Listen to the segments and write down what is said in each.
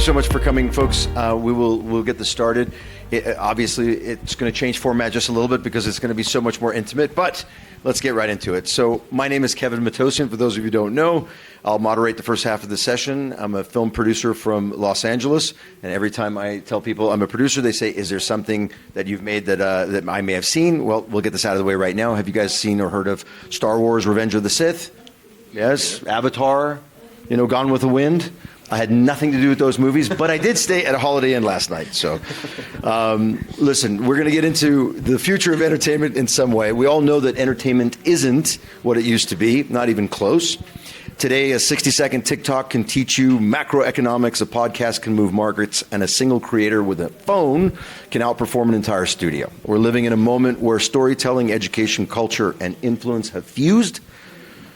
so much for coming, folks. We'll get this started. Obviously, it's going to change format just a little bit because it's going to be so much more intimate, but let's get right into it. So my name is Kevin Matossian. For those of you who don't know, I'll moderate the first half of the session. I'm a film producer from Los Angeles, and every time I tell people I'm a producer, they say, is there something that you've made that I may have seen? Well, we'll get this out of the way right now. Have you guys seen or heard of Star Wars Revenge of the Sith? Yes. Avatar, Gone with the Wind. I had nothing to do with those movies, but I did stay at a Holiday Inn last night. So, listen, we're going to get into the future of entertainment in some way. We all know that entertainment isn't what it used to be, not even close. Today, a 60-second TikTok can teach you macroeconomics, a podcast can move markets, and a single creator with a phone can outperform an entire studio. We're living in a moment where storytelling, education, culture, and influence have fused,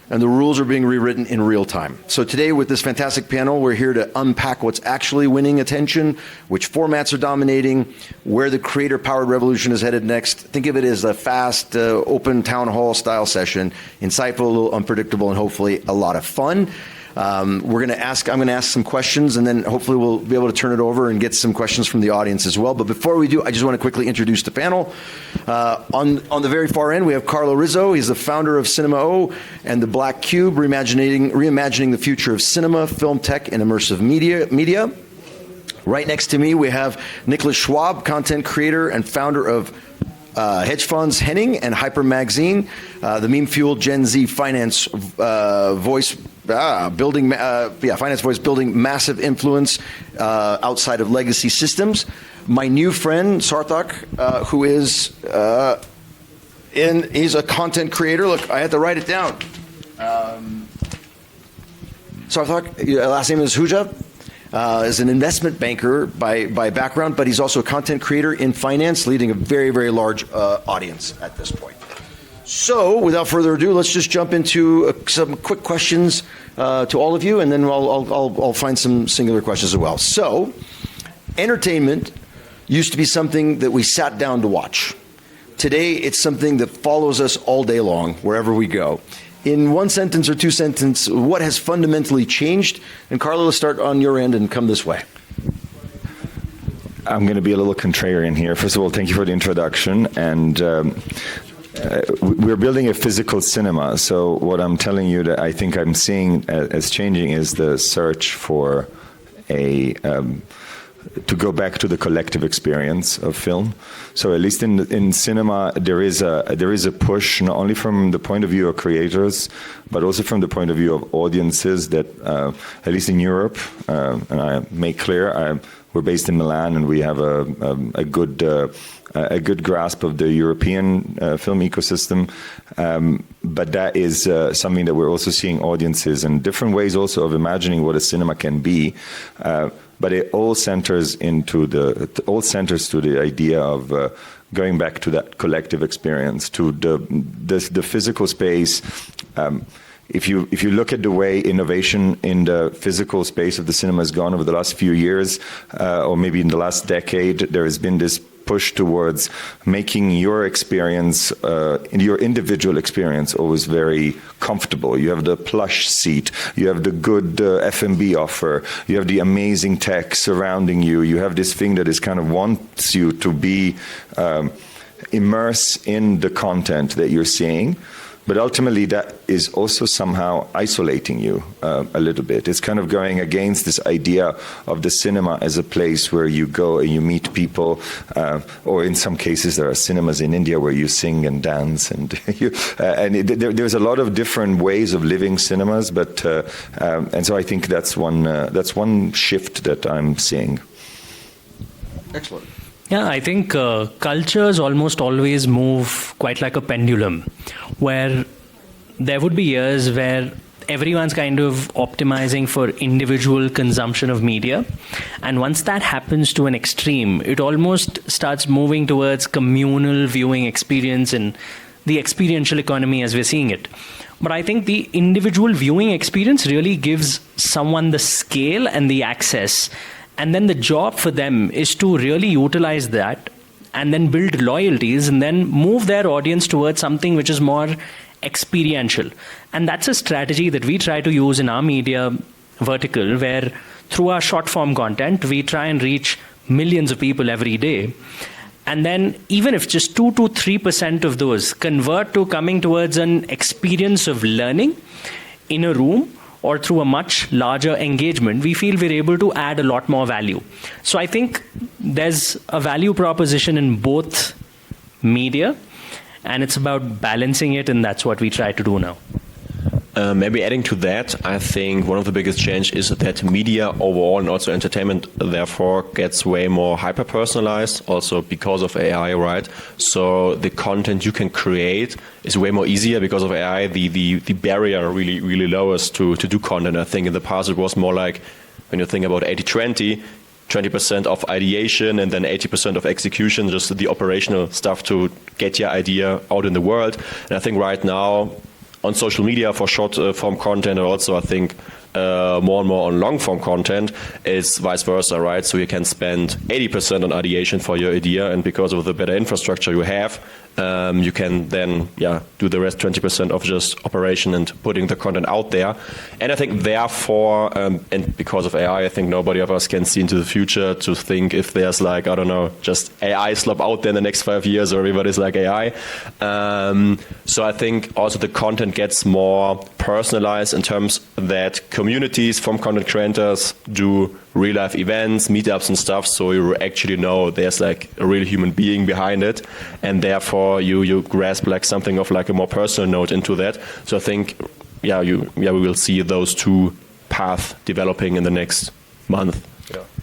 and the rules are being rewritten in real time. So today with this fantastic panel, we're here to unpack what's actually winning attention, which formats are dominating, where the creator-powered revolution is headed next. Think of it as a fast, open town hall style session, insightful, a little unpredictable, and hopefully a lot of fun. I'm going to ask some questions, and then hopefully we'll be able to turn it over and get some questions from the audience as well. But before we do, I just want to quickly introduce the panel. On the very far end, we have Carlo Rizzo. He's the founder of CinemaO and the Black Cube, reimagining the future of cinema, film tech, and immersive media. Right next to me, we have Niklas Schwab, content creator and founder of Hedgefonds.Henning and Hyper Magazine, the meme-fueled Gen Z finance voice building massive influence outside of legacy systems. My new friend Sarthak, who is he's a content creator. Look, I had to write it down. Sarthak, last name is Huja. Is an investment banker by background, but he's also a content creator in finance, leading a very, very large audience at this point. So, without further ado, let's just jump into some quick questions to all of you, and then I'll find some singular questions as well. So, entertainment used to be something that we sat down to watch. Today, it's something that follows us all day long, wherever we go. In one sentence or two sentences, what has fundamentally changed? And Carlo, let's start on your end and come this way. I'm going to be a little contrarian here. First of all, thank you for the introduction. And we're building a physical cinema. So what I'm telling you that I think I'm seeing as changing is the search for to go back to the collective experience of film. So at least in cinema, there is a push, not only from the point of view of creators, but also from the point of view of audiences that, at least in Europe, and I make clear, we're based in Milan, and we have a good grasp of the European film ecosystem. But that is something that we're also seeing audiences in different ways also of imagining what a cinema can be. But it all centers to the idea of going back to that collective experience, to the physical space. If you look at the way innovation in the physical space of the cinema has gone over the last few years, or maybe in the last decade, there has been this push towards making your experience, your individual experience, always very comfortable. You have the plush seat, you have the good F&B offer, you have the amazing tech surrounding you, you have this thing that is kind of wants you to be immersed in the content that you're seeing. But ultimately, that is also somehow isolating you a little bit. It's kind of going against this idea of the cinema as a place where you go and you meet people, or in some cases, there are cinemas in India where you sing and dance, and there's a lot of different ways of living cinemas. But and so I think that's one shift that I'm seeing. Excellent. Yeah, I think cultures almost always move quite like a pendulum, where there would be years where everyone's kind of optimizing for individual consumption of media. And once that happens to an extreme, it almost starts moving towards communal viewing experience and the experiential economy as we're seeing it. But I think the individual viewing experience really gives someone the scale and the access. And then the job for them is to really utilize that and then build loyalties and then move their audience towards something which is more experiential. And that's a strategy that we try to use in our media vertical, where through our short form content, we try and reach millions of people every day. And then even if just 2 to 3% of those convert to coming towards an experience of learning in a room or through a much larger engagement, we feel we're able to add a lot more value. So I think there's a value proposition in both media, and it's about balancing it, and that's what we try to do now. Maybe adding to that, I think one of the biggest change is that media overall and also entertainment therefore gets way more hyper-personalized, also because of AI, right? So the content you can create is way more easier because of AI. The barrier really lowers to do content. I think in the past it was more like, when you think about 80-20, 20% of ideation and then 80% of execution, just the operational stuff to get your idea out in the world. And I think right now, on social media for short form content, and also I think more and more on long form content, is vice versa, right? So you can spend 80% on ideation for your idea, and because of the better infrastructure you have, you can then do the rest 20% of just operation and putting the content out there. And I think therefore, and because of AI, I think nobody of us can see into the future to think if there's like, I don't know, just AI slop out there in the next 5 years or everybody's like AI. So I think also the content gets more personalized in terms that communities from content creators do real life events, meetups and stuff, so you actually know there's like a real human being behind it, and therefore you grasp like something of like a more personal note into that. So I think we will see those two paths developing in the next month.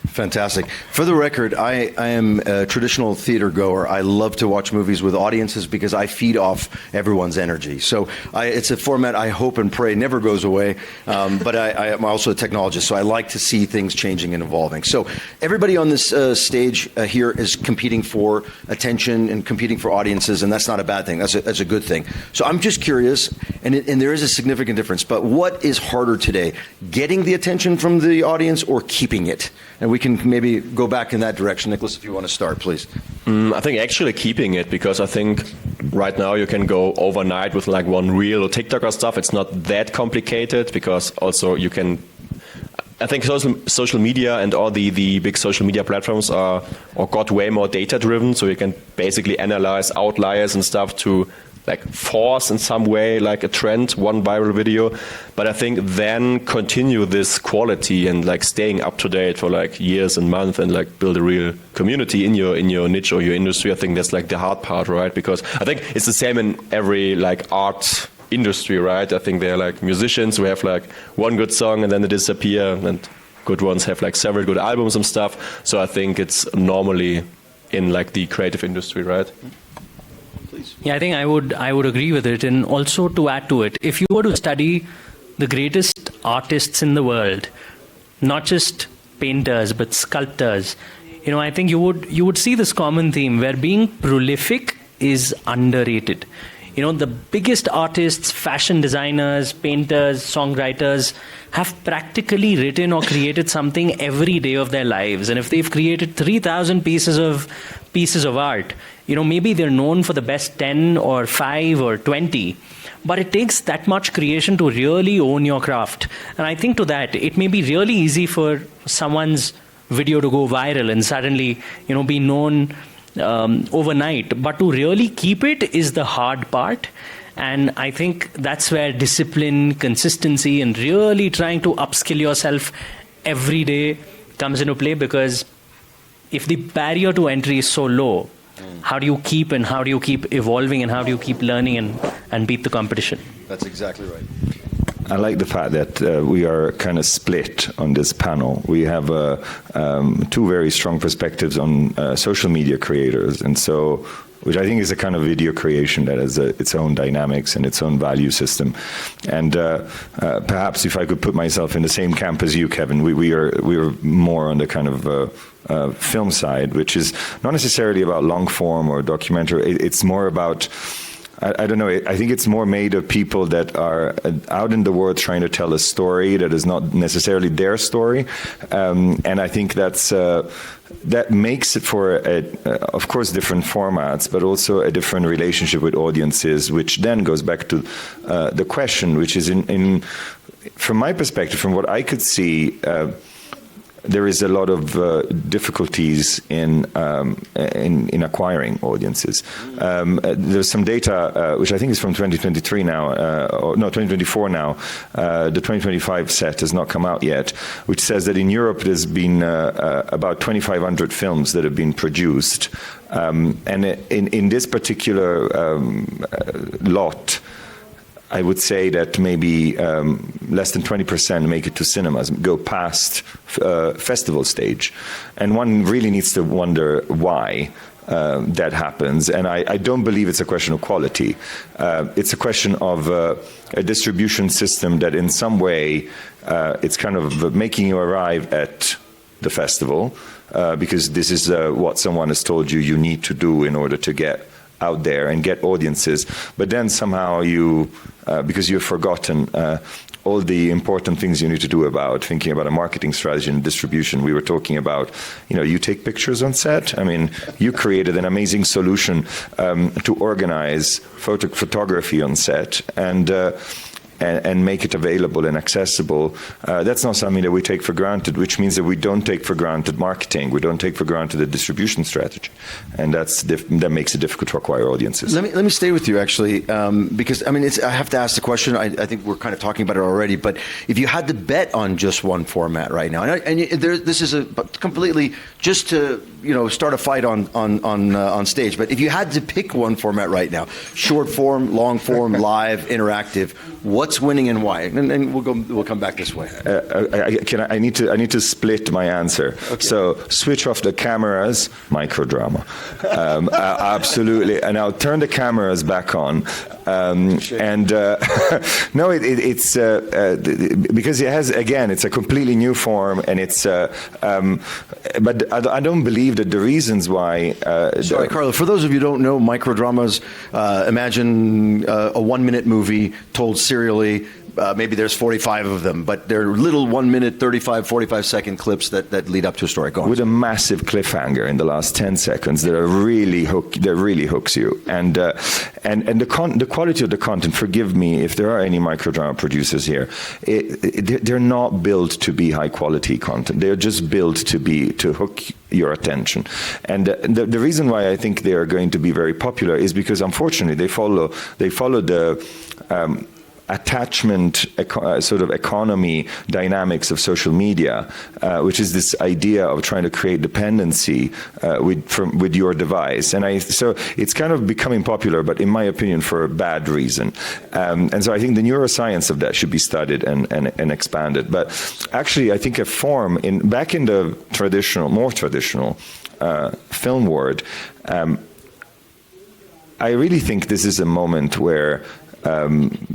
Fantastic. For the record, I am a traditional theater goer. I love to watch movies with audiences because I feed off everyone's energy. So it's a format I hope and pray never goes away. But I am also a technologist, so I like to see things changing and evolving. So everybody on this stage here is competing for attention and competing for audiences, and that's not a bad thing. That's a good thing. So I'm just curious, and there is a significant difference, but what is harder today, getting the attention from the audience or keeping it? And we can maybe go back in that direction. Niklas, if you want to start, please. I think actually keeping it, because I think right now you can go overnight with like one reel or TikTok or stuff. It's not that complicated, because also you can, I think social media and all the big social media platforms are or got way more data driven, so you can basically analyze outliers and stuff to like force in some way like a trend, one viral video. But I think then continue this quality and like staying up to date for like years and months and like build a real community in your niche or your industry. I think that's like the hard part, right? Because I think it's the same in every like art industry, right? I think they're like musicians who have like one good song and then they disappear, and good ones have like several good albums and stuff. So I think it's normally in like the creative industry, right? Yeah, I think I would agree with it. And also to add to it, if you were to study the greatest artists in the world, not just painters but sculptors, I think you would see this common theme where being prolific is underrated. The biggest artists, fashion designers, painters, songwriters have practically written or created something every day of their lives. And if they've created 3,000 pieces of art, maybe they're known for the best 10 or 5 or 20, but it takes that much creation to really own your craft. And I think to that, it may be really easy for someone's video to go viral and suddenly, be known overnight, but to really keep it is the hard part. And I think that's where discipline, consistency, and really trying to upskill yourself every day comes into play, because if the barrier to entry is so low, how do you keep evolving, and how do you keep learning and beat the competition? That's exactly right. I like the fact that we are kind of split on this panel. We have two very strong perspectives on social media creators, and so, which I think is a kind of video creation that has its own dynamics and its own value system. And perhaps if I could put myself in the same camp as you, Kevin, we are more on the kind of film side, which is not necessarily about long form or documentary. It's more about, I don't know, I think it's more made of people that are out in the world trying to tell a story that is not necessarily their story. And I think that makes it for, of course, different formats, but also a different relationship with audiences, which then goes back to the question, which is from my perspective, from what I could see, there is a lot of difficulties in acquiring audiences. There's some data which I think is from 2023 now, or no, 2024 now. The 2025 set has not come out yet, which says that in Europe there's been about 2,500 films that have been produced, and in this particular lot, I would say that maybe less than 20% make it to cinemas, go past festival stage. And one really needs to wonder why that happens. And I don't believe it's a question of quality. It's a question of a distribution system that in some way it's kind of making you arrive at the festival because this is what someone has told you need to do in order to get out there and get audiences, but then somehow you, because you've forgotten all the important things you need to do about thinking about a marketing strategy and distribution. We were talking about, you take pictures on set. I mean, you created an amazing solution to organize photography on set and make it available and accessible. That's not something that we take for granted, which means that we don't take for granted marketing. We don't take for granted the distribution strategy. And that makes it difficult to acquire audiences. Let me stay with you, actually, because, I have to ask the question. I think we're kind of talking about it already, but if you had to bet on just one format right now, this is a completely, just to, start a fight on stage, but if you had to pick one format right now, short form, long form, live, interactive, what's winning and why? And we'll come back this way. I need to split my answer. Okay. So switch off the cameras, microdrama. Absolutely. And I'll turn the cameras back on. No, it's because it has, again, it's a completely new form, and it's. But I don't believe that the reasons why. Sorry, Carlo. For those of you who don't know, microdramas. Imagine a 1-minute movie told serially. Maybe there's 45 of them, but they're little 1 minute, 35, 45-second clips that lead up to a story. Go on. With a massive cliffhanger in the last 10 seconds that really hooks you. And the quality of the content, forgive me if there are any microdrama producers here, they're not built to be high quality content. They're just built to hook your attention. And the reason why I think they are going to be very popular is because, unfortunately, they follow the attachment sort of economy dynamics of social media, which is this idea of trying to create dependency with your device. And so it's kind of becoming popular, but in my opinion, for a bad reason. And so I think the neuroscience of that should be studied and expanded. But actually, I think a form back in the more traditional film world, I really think this is a moment where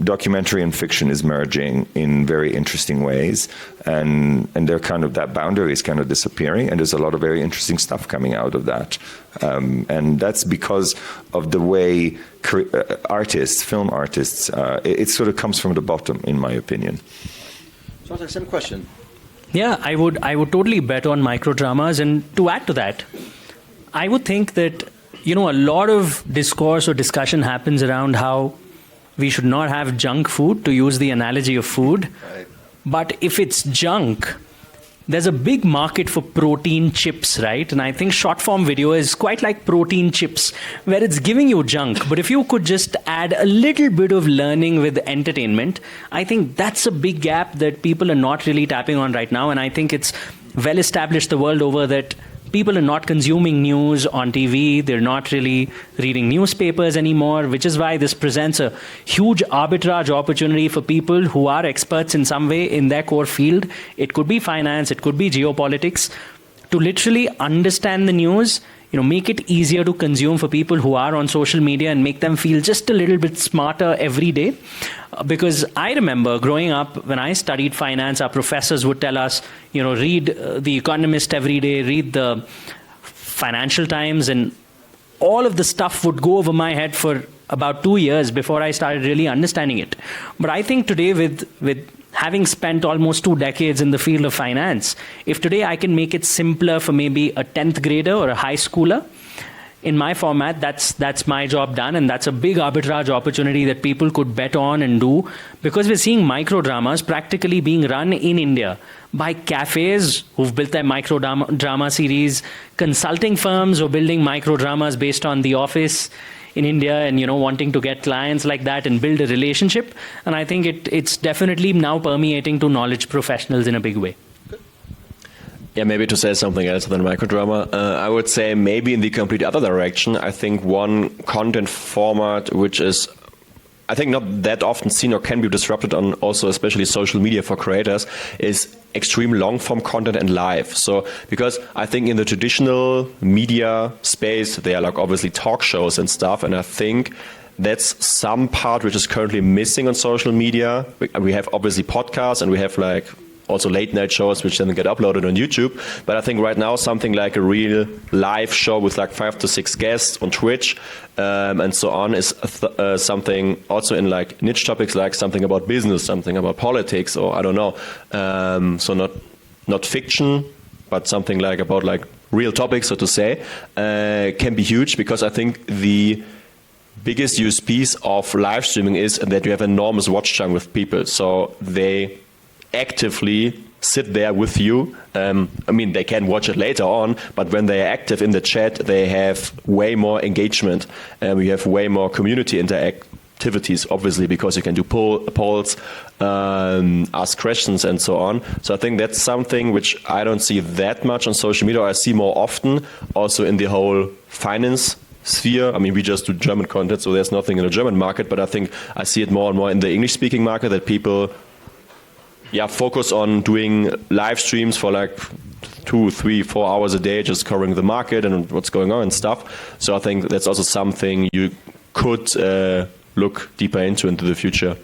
documentary and fiction is merging in very interesting ways, and they're kind of, that boundary is kind of disappearing, and there's a lot of very interesting stuff coming out of that, and that's because of the way film artists, it sort of comes from the bottom, in my opinion. So, same question. Yeah, I would totally bet on microdramas, and to add to that, I would think that a lot of discourse or discussion happens around how we should not have junk food, to use the analogy of food. Right. But if it's junk, there's a big market for protein chips, right? And I think short form video is quite like protein chips, where it's giving you junk. But if you could just add a little bit of learning with entertainment, I think that's a big gap that people are not really tapping on right now. And I think it's well established the world over that people are not consuming news on TV. They're not really reading newspapers anymore, which is why this presents a huge arbitrage opportunity for people who are experts in some way in their core field. It could be finance, it could be geopolitics, to literally understand the news, make it easier to consume for people who are on social media and make them feel just a little bit smarter every day. Because I remember growing up, when I studied finance, our professors would tell us, read The Economist every day, read the Financial Times, and all of the stuff would go over my head for about 2 years before I started really understanding it. But I think today, with having spent almost 2 decades in the field of finance, if today I can make it simpler for maybe a 10th grader or a high schooler, in my format, that's my job done, and that's a big arbitrage opportunity that people could bet on and do, because we're seeing microdramas practically being run in India by cafes who've built their microdrama series, consulting firms who are building microdramas based on The Office in India, and wanting to get clients like that and build a relationship. And I think it's definitely now permeating to knowledge professionals in a big way. Yeah, maybe to say something else than microdrama, I would say maybe in the complete other direction. I think one content format which is, I think, not that often seen or can be disrupted on also especially social media for creators is extreme long-form content and live. So, because I think in the traditional media space, they are like obviously talk shows and stuff, and I think that's some part which is currently missing on social media. We have obviously podcasts, and we have like also late night shows which then get uploaded on YouTube. But I think right now something like a real live show with like 5 to 6 guests on Twitch and so on is something also in like niche topics, like something about business, something about politics, or I don't know. So not fiction, but something like about like real topics, so to say, can be huge, because I think the biggest USPs of live streaming is that you have enormous watch time with people. So they actively sit there with you. I mean, they can watch it later on, but when they are active in the chat, they have way more engagement, and we have way more community interactivities, obviously, because you can do polls, ask questions, and so on. So I think that's something which I don't see that much on social media, or I see more often also in the whole finance sphere. I mean, we just do German content, so there's nothing in the German market, but I think I see it more and more in the English-speaking market, that people focus on doing live streams for like 2, 3, 4 hours a day, just covering the market and what's going on and stuff. So I think that's also something you could look deeper into the future.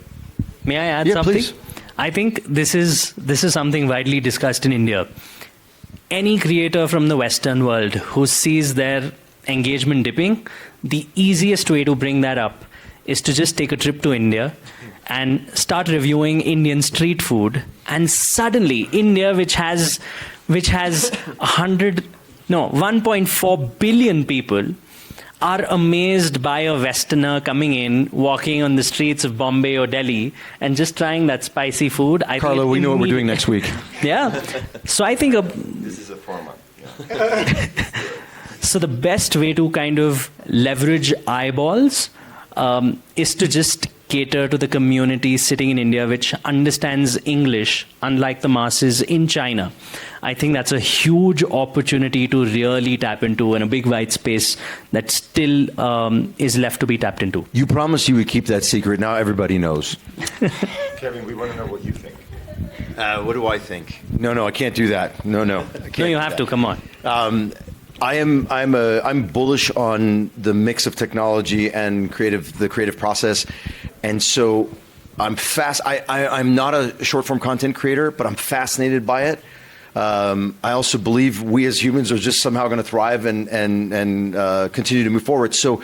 May I add something? Please. I think this is something widely discussed in India. Any creator from the Western world who sees their engagement dipping, the easiest way to bring that up is to just take a trip to India and start reviewing Indian street food, and suddenly India, which has 1.4 billion people, are amazed by a Westerner coming in, walking on the streets of Bombay or Delhi, and just trying that spicy food. Carlo, we know what we're doing next week. Yeah. So I think this is a format. Yeah. so the best way to kind of leverage eyeballs is to just cater to the community sitting in India, which understands English, unlike the masses in China. I think that's a huge opportunity to really tap into, in a big white space that still is left to be tapped into. You promised you would keep that secret. Now everybody knows. Kevin, we want to know what you think. What do I think? No, I can't do that. No. I can't No, you have to. Come on. I'm bullish on the mix of technology and the creative process, and so I'm not a short form content creator, but I'm fascinated by it. I also believe we as humans are just somehow going to thrive and continue to move forward. So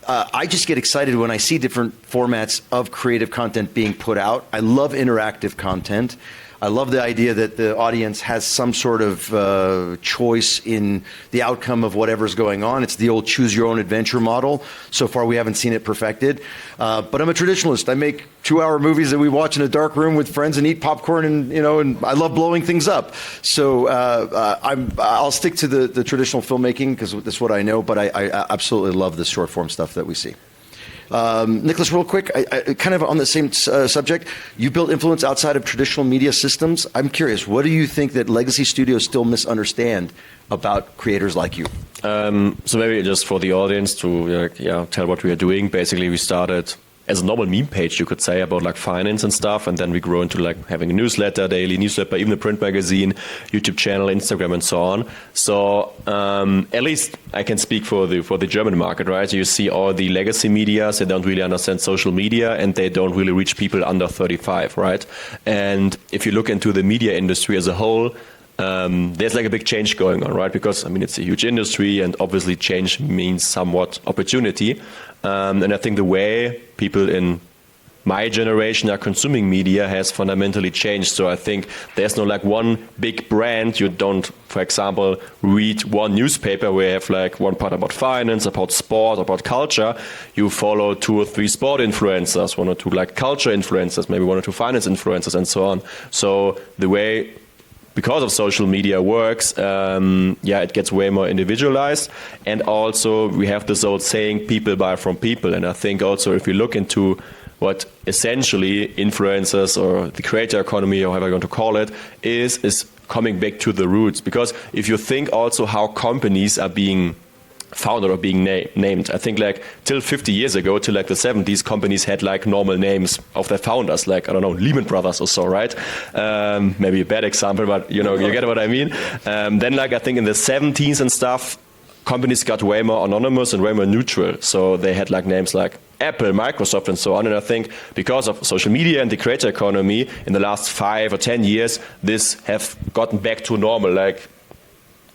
I just get excited when I see different formats of creative content being put out. I love interactive content. I love the idea that the audience has some sort of choice in the outcome of whatever's going on. It's the old choose your own adventure model. So far, we haven't seen it perfected. But I'm a traditionalist. I make 2-hour movies that we watch in a dark room with friends and eat popcorn, and I love blowing things up. So I'll stick to the traditional filmmaking because that's what I know. But I absolutely love the short form stuff that we see. Niklas, real quick, kind of on the same subject, you built influence outside of traditional media systems. I'm curious, what do you think that legacy studios still misunderstand about creators like you? So maybe just for the audience to tell what we are doing. Basically, we started as a normal meme page, you could say, about like finance and stuff, and then we grow into like having a newsletter, daily newsletter, even a print magazine, YouTube channel, Instagram, and so on. So at least I can speak for the German market, right? You see all the legacy media, they don't really understand social media, and they don't really reach people under 35, right? And if you look into the media industry as a whole, there's like a big change going on, right? Because I mean, it's a huge industry, and obviously change means somewhat opportunity. And I think the way people in my generation are consuming media has fundamentally changed. So I think there's no like one big brand. You don't, for example, read one newspaper where you have like one part about finance, about sport, about culture. You follow 2 or 3 sport influencers, 1 or 2 like culture influencers, maybe 1 or 2 finance influencers, and so on. So the way, because of social media works, it gets way more individualized. And also we have this old saying, people buy from people. And I think also if we look into what essentially influencers or the creator economy, or however you want to call it, is coming back to the roots. Because if you think also how companies are being founded or being named, I think like till 50 years ago, till like the 70s, companies had like normal names of their founders, like, I don't know, Lehman Brothers or so, right? Maybe a bad example, but you know, you get what I mean. Then like I think in the 70s and stuff, companies got way more anonymous and way more neutral. So they had like names like Apple, Microsoft, and so on. And I think because of social media and the creator economy in the last 5 or 10 years, this have gotten back to normal. Like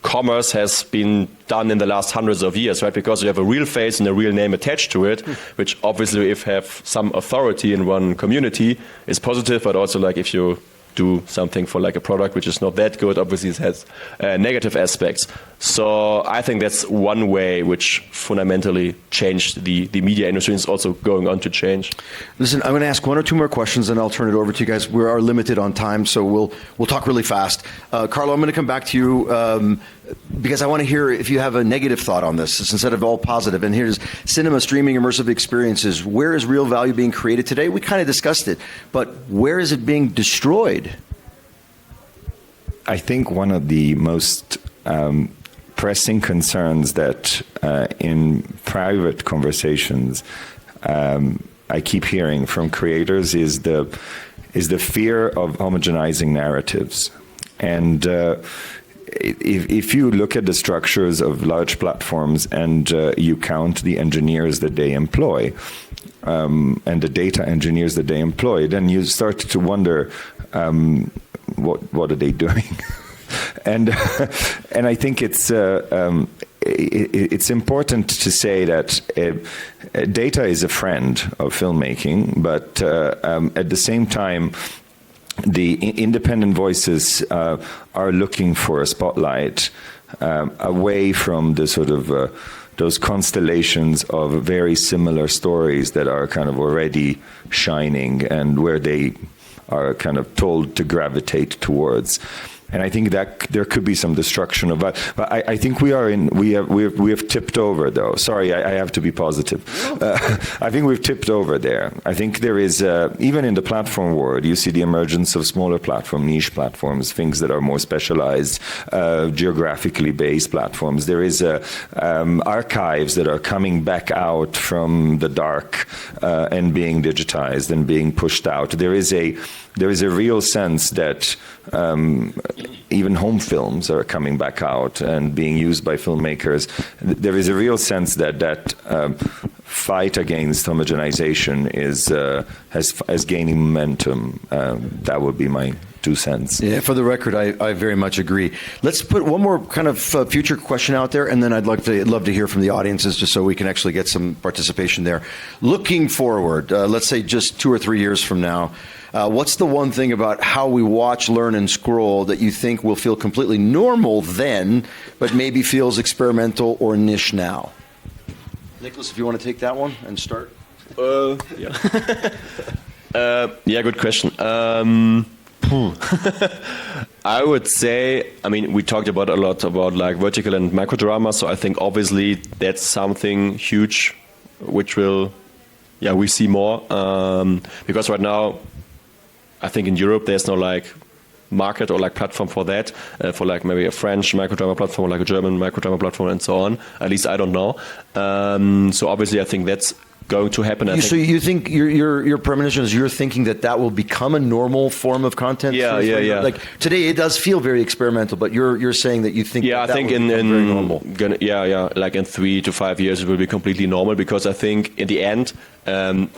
commerce has been done in the last hundreds of years, right? Because you have a real face and a real name attached to it, which obviously if have some authority in one community is positive, but also like if you do something for like a product which is not that good, obviously it has negative aspects. So I think that's one way which fundamentally changed the media industry, and is also going on to change. Listen, I'm going to ask 1 or 2 more questions, and I'll turn it over to you guys. We are limited on time, so we'll talk really fast. Carlo, I'm going to come back to you because I want to hear if you have a negative thought on this instead of all positive. And here's cinema, streaming, immersive experiences. Where is real value being created today? We kind of discussed it, but where is it being destroyed? I think one of the most pressing concerns that in private conversations I keep hearing from creators is the fear of homogenizing narratives. And if you look at the structures of large platforms and you count the engineers that they employ and the data engineers that they employ, then you start to wonder what are they doing? And I think it's important to say that data is a friend of filmmaking, but at the same time, the independent voices are looking for a spotlight away from the sort of those constellations of very similar stories that are kind of already shining and where they are kind of told to gravitate towards. And I think that there could be some destruction of that. But I think we have tipped over, though. Sorry, I have to be positive. I think we've tipped over there. I think there is, even in the platform world, you see the emergence of smaller platform, niche platforms, things that are more specialized, geographically based platforms. There is archives that are coming back out from the dark and being digitized and being pushed out. There is a real sense that even home films are coming back out and being used by filmmakers. There is a real sense that fight against homogenization has gaining momentum. That would be my 2 cents. Yeah, for the record, I very much agree. Let's put one more kind of future question out there, and then I'd love to hear from the audiences just so we can actually get some participation there. Looking forward, let's say just 2 or 3 years from now, what's the one thing about how we watch, learn, and scroll that you think will feel completely normal then, but maybe feels experimental or niche now? Niklas, if you want to take that one and start. Yeah, good question. I would say, I mean, we talked a lot about like vertical and microdrama, so I think obviously that's something huge which will, we see more. Because right now, I think in Europe there's no like market or like platform for that, for like maybe a French microdrama platform, or like a German microdrama platform, and so on. At least I don't know. So obviously I think that's going to happen. So you think your premonition is you're thinking that will become a normal form of content? Yeah. Like today it does feel very experimental, but you're saying that you think I think in very normal. Like in 3 to 5 years it will be completely normal, because I think in the end, and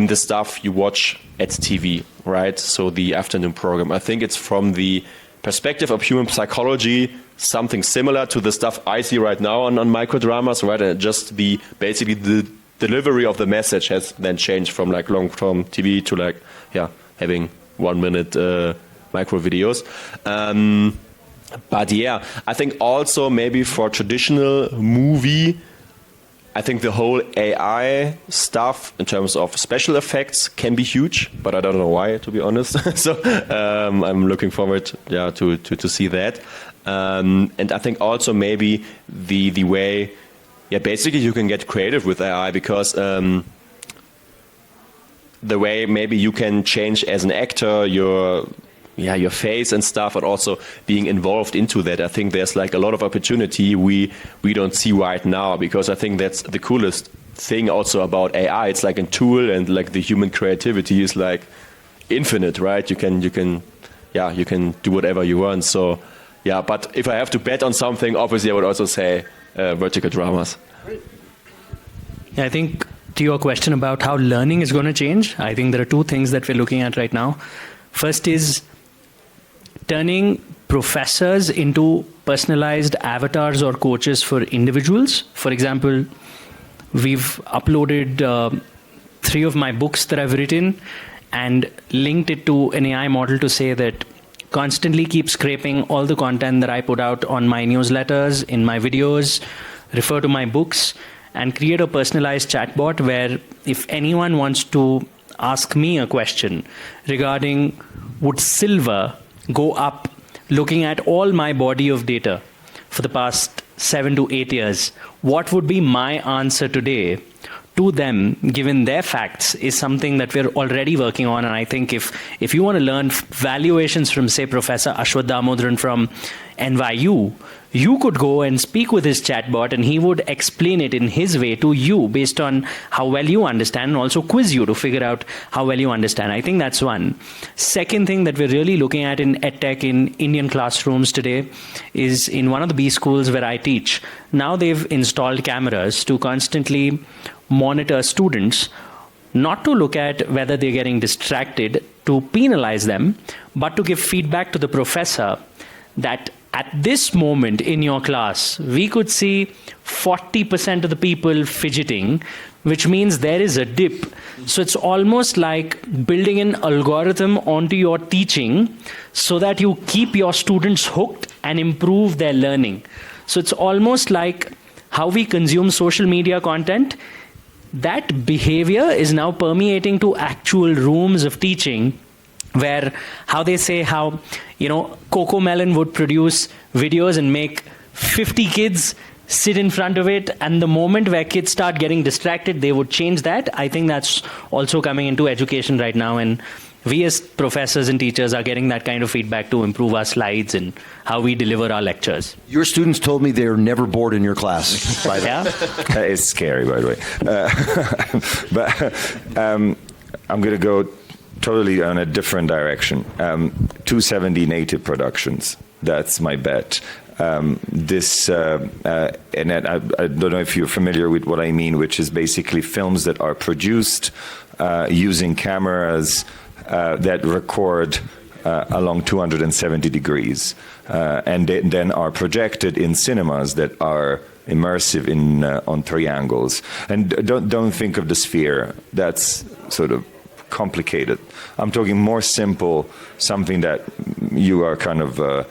the stuff you watch at TV, right? So the afternoon program, I think it's from the perspective of human psychology, something similar to the stuff I see right now on microdramas, right? And just basically the delivery of the message has then changed from like long-form TV to like, having 1 minute micro videos. But yeah, I think also maybe for traditional movie, I think the whole AI stuff in terms of special effects can be huge, but I don't know why, to be honest. So I'm looking forward to see that. And I think also maybe the way, basically you can get creative with AI because the way maybe you can change as an actor your face and stuff, and also being involved into that. I think there's like a lot of opportunity we don't see right now, because I think that's the coolest thing also about AI. It's like a tool, and like the human creativity is like infinite, right? You can do whatever you want. So but if I have to bet on something, obviously I would also say vertical dramas. I think to your question about how learning is going to change, I think there are two things that we're looking at right now. First is turning professors into personalized avatars or coaches for individuals. For example, we've uploaded 3 of my books that I've written and linked it to an AI model to say that constantly keep scraping all the content that I put out on my newsletters, in my videos, refer to my books, and create a personalized chatbot where if anyone wants to ask me a question regarding would silver go up, looking at all my body of data for the past 7 to 8 years, what would be my answer today to them, given their facts, is something that we're already working on. And I think if you want to learn valuations from, say, Professor Ashwath Damodaran from NYU, you could go and speak with his chatbot and he would explain it in his way to you based on how well you understand, and also quiz you to figure out how well you understand. I think that's one. Second thing that we're really looking at in EdTech in Indian classrooms today is in one of the B schools where I teach. Now they've installed cameras to constantly monitor students, not to look at whether they're getting distracted to penalize them, but to give feedback to the professor that at this moment in your class, we could see 40% of the people fidgeting, which means there is a dip. So it's almost like building an algorithm onto your teaching so that you keep your students hooked and improve their learning. So it's almost like how we consume social media content. That behavior is now permeating to actual rooms of teaching, where how they say how, Coco Melon would produce videos and make 50 kids sit in front of it, and the moment where kids start getting distracted, they would change that. I think that's also coming into education right now, and we as professors and teachers are getting that kind of feedback to improve our slides and how we deliver our lectures. Your students told me they're never bored in your class. By That is scary, by the way. But I'm going to go totally on a different direction. 270 native productions. That's my bet. And I don't know if you're familiar with what I mean, which is basically films that are produced using cameras that record along 270 degrees, and then are projected in cinemas that are immersive on 3 angles. And don't think of the sphere. That's sort of complicated. I'm talking more simple, something that you are kind of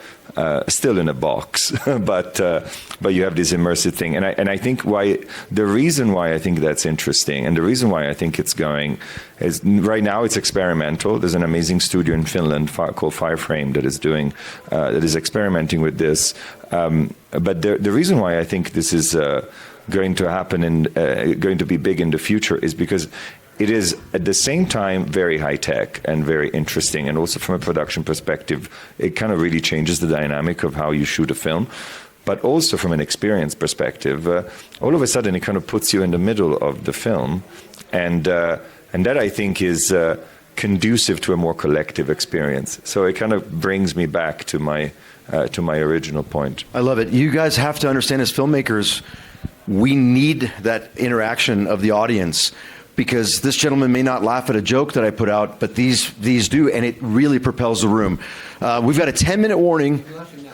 still in a box, but you have this immersive thing. And I think the reason why I think that's interesting, and the reason why I think it's going, is right now it's experimental. There's an amazing studio in Finland called Fireframe that is experimenting with this. But the reason why I think this is going to happen and going to be big in the future is because it is at the same time very high tech and very interesting, and also from a production perspective, it kind of really changes the dynamic of how you shoot a film. But also from an experience perspective, all of a sudden it kind of puts you in the middle of the film, and that I think is conducive to a more collective experience. So it kind of brings me back to my original point. I love it. You guys have to understand, as filmmakers, we need that interaction of the audience. because this gentleman may not laugh at a joke that I put out, but these do, and it really propels the room. We've got a 10-minute warning.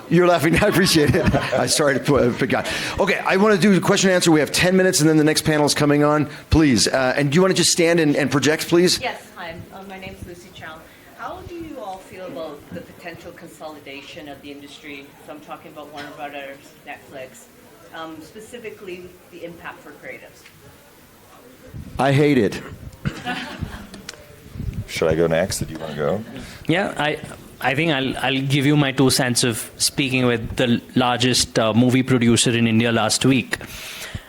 You're laughing now. I appreciate it. I started to pick on. Okay, I want to do a question and answer. We have 10 minutes, and then the next panel is coming on. Please. And do you want to just stand and project, please? Yes, hi. My name is Lucy Chow. How do you all feel about the potential consolidation of the industry? So I'm talking about Warner Brothers, Netflix, specifically the impact for creatives. I hate it. Should I go next, or do you want to go? Yeah, I think I'll give you my 2 cents of speaking with the largest movie producer in India last week.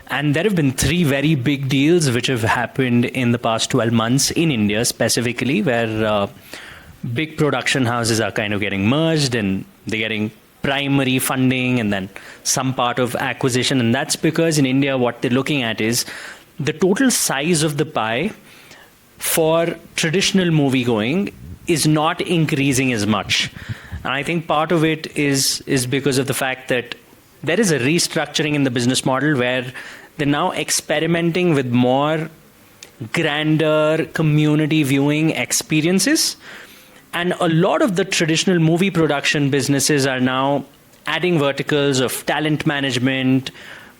And there have been 3 very big deals which have happened in the past 12 months in India specifically, where big production houses are kind of getting merged and they're getting primary funding and then some part of acquisition. And that's because in India what they're looking at is the total size of the pie for traditional movie going is not increasing as much. And I think part of it is because of the fact that there is a restructuring in the business model where they're now experimenting with more grander community viewing experiences. And a lot of the traditional movie production businesses are now adding verticals of talent management,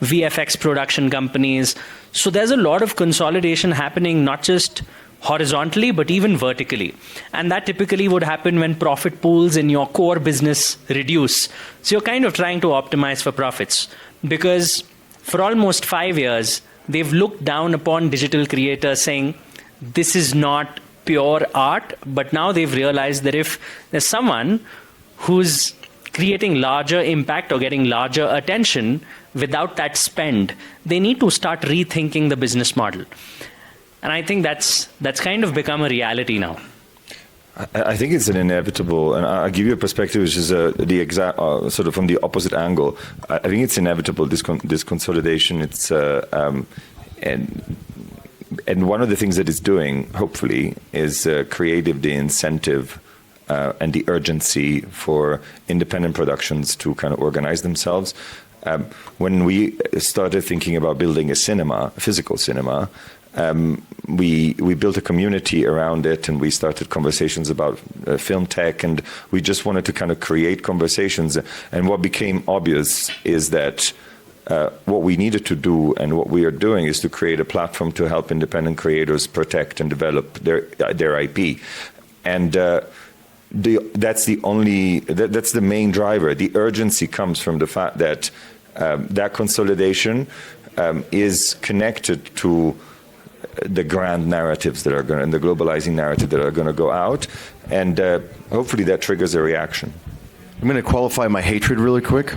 VFX production companies. So there's a lot of consolidation happening, not just horizontally, but even vertically. And that typically would happen when profit pools in your core business reduce. So you're kind of trying to optimize for profits. Because for almost 5 years, they've looked down upon digital creators saying, this is not pure art. But now they've realized that if there's someone who's creating larger impact or getting larger attention without that spend, they need to start rethinking the business model. And I think that's kind of become a reality now. I think it's an inevitable, and I'll give you a perspective which is the exact sort of from the opposite angle. I think it's inevitable, this consolidation. It's and one of the things that it's doing, hopefully, is creative the incentive and the urgency for independent productions to kind of organize themselves. When we started thinking about building a physical cinema, we built a community around it, and we started conversations about film tech, and we just wanted to kind of create conversations. And what became obvious is that what we needed to do and what we are doing is to create a platform to help independent creators protect and develop their IP. And that's the main driver. The urgency comes from the fact that that consolidation is connected to the grand narratives that are going, and the globalizing narrative that are going to go out, and hopefully that triggers a reaction. I'm going to qualify my hatred really quick.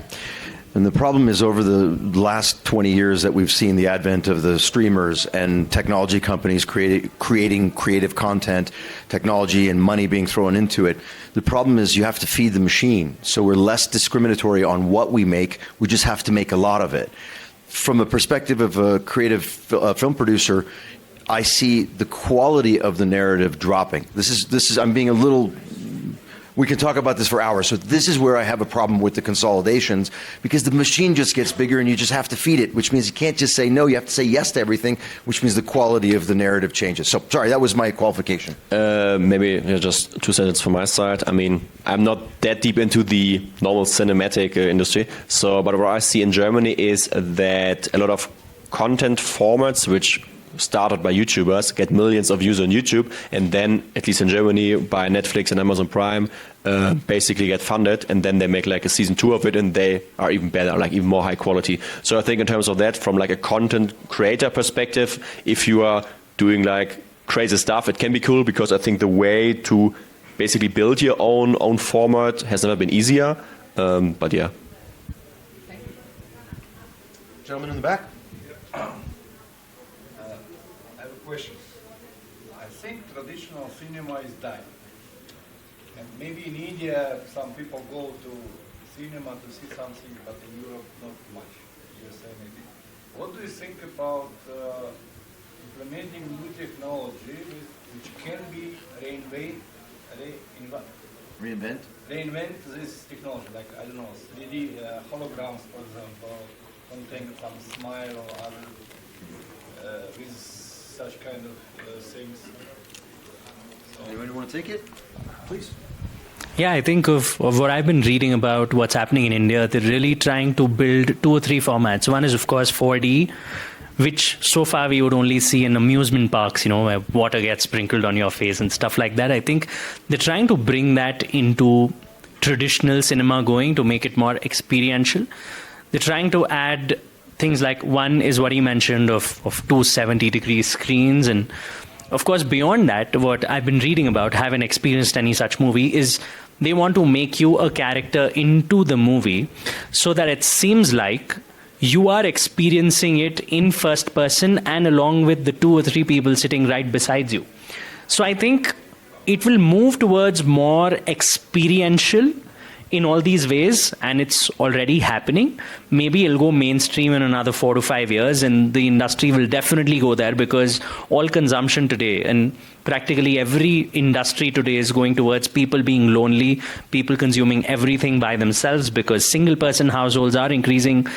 And the problem is, over the last 20 years that we've seen the advent of the streamers and technology companies creating creative content, technology and money being thrown into it, the problem is you have to feed the machine. So we're less discriminatory on what we make. We just have to make a lot of it. From a perspective of a creative film producer, I see the quality of the narrative dropping. This is I'm being a little, we can talk about this for hours. So this is where I have a problem with the consolidations, because the machine just gets bigger and you just have to feed it, which means you can't just say no, you have to say yes to everything, which means the quality of the narrative changes. So sorry, that was my qualification. Maybe just 2 sentences from my side. I mean, I'm not that deep into the normal cinematic industry. But what I see in Germany is that a lot of content formats which started by YouTubers get millions of views on YouTube, and then, at least in Germany, by Netflix and Amazon Prime, basically get funded, and then they make like a season 2 of it, and they are even better, like even more high quality. So I think in terms of that, from like a content creator perspective, if you are doing like crazy stuff, it can be cool, because I think the way to basically build your own format has never been easier. But yeah. Gentleman in the back. Question. I think traditional cinema is dying. And maybe in India some people go to cinema to see something, but in Europe not much. USA maybe. What do you think about implementing new technology which can be reinvent this technology, like, I don't know, 3D holograms, for example, contain some smile or other with such kind of things. Anyone want to take it? Please. Yeah, I think of what I've been reading about what's happening in India. They're really trying to build 2 or 3 formats. One is, of course, 4D, which so far we would only see in amusement parks, where water gets sprinkled on your face and stuff like that. I think they're trying to bring that into traditional cinema going to make it more experiential. They're trying to add things like, one is what he mentioned of 270-degree screens. And of course, beyond that, what I've been reading about, haven't experienced any such movie, is they want to make you a character into the movie so that it seems like you are experiencing it in first person and along with the 2 or 3 people sitting right beside you. So I think it will move towards more experiential in all these ways, and it's already happening. Maybe it'll go mainstream in another 4 to 5 years, and the industry will definitely go there, because all consumption today and practically every industry today is going towards people being lonely, people consuming everything by themselves, because single-person households are increasing.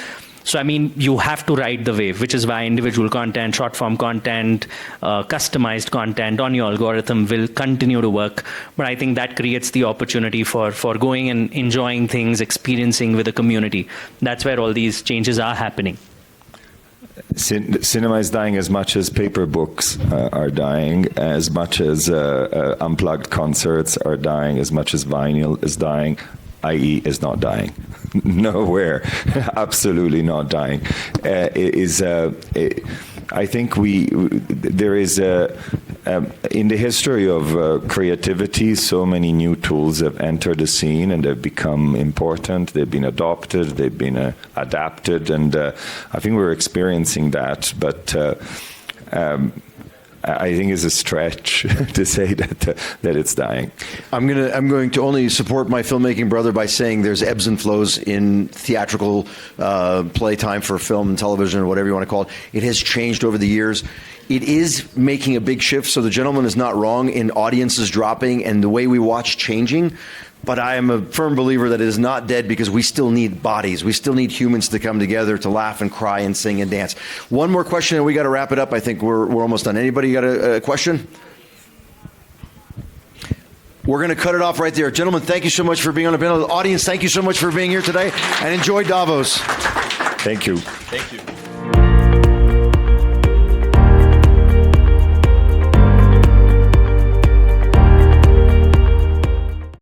So, I mean, you have to ride the wave, which is why individual content, short-form content, customized content on your algorithm will continue to work. But I think that creates the opportunity for going and enjoying things, experiencing with the community. That's where all these changes are happening. Cinema is dying as much as paper books are dying, as much as unplugged concerts are dying, as much as vinyl is dying, i.e. is not dying. Nowhere, absolutely not dying. I think there is in the history of creativity, so many new tools have entered the scene and they've become important. They've been adopted, they've been adapted, and I think we're experiencing that. But I think it's a stretch to say that it's dying. I'm going to only support my filmmaking brother by saying there's ebbs and flows in theatrical playtime for film and television, or whatever you want to call it. It has changed over the years. It is making a big shift, so the gentleman is not wrong in audiences dropping and the way we watch changing. But I am a firm believer that it is not dead, because we still need bodies. We still need humans to come together to laugh and cry and sing and dance. One more question, and we got to wrap it up. I think we're almost done. Anybody got a question? We're going to cut it off right there. Gentlemen, thank you so much for being on the panel. Audience, thank you so much for being here today, and enjoy Davos. Thank you. Thank you.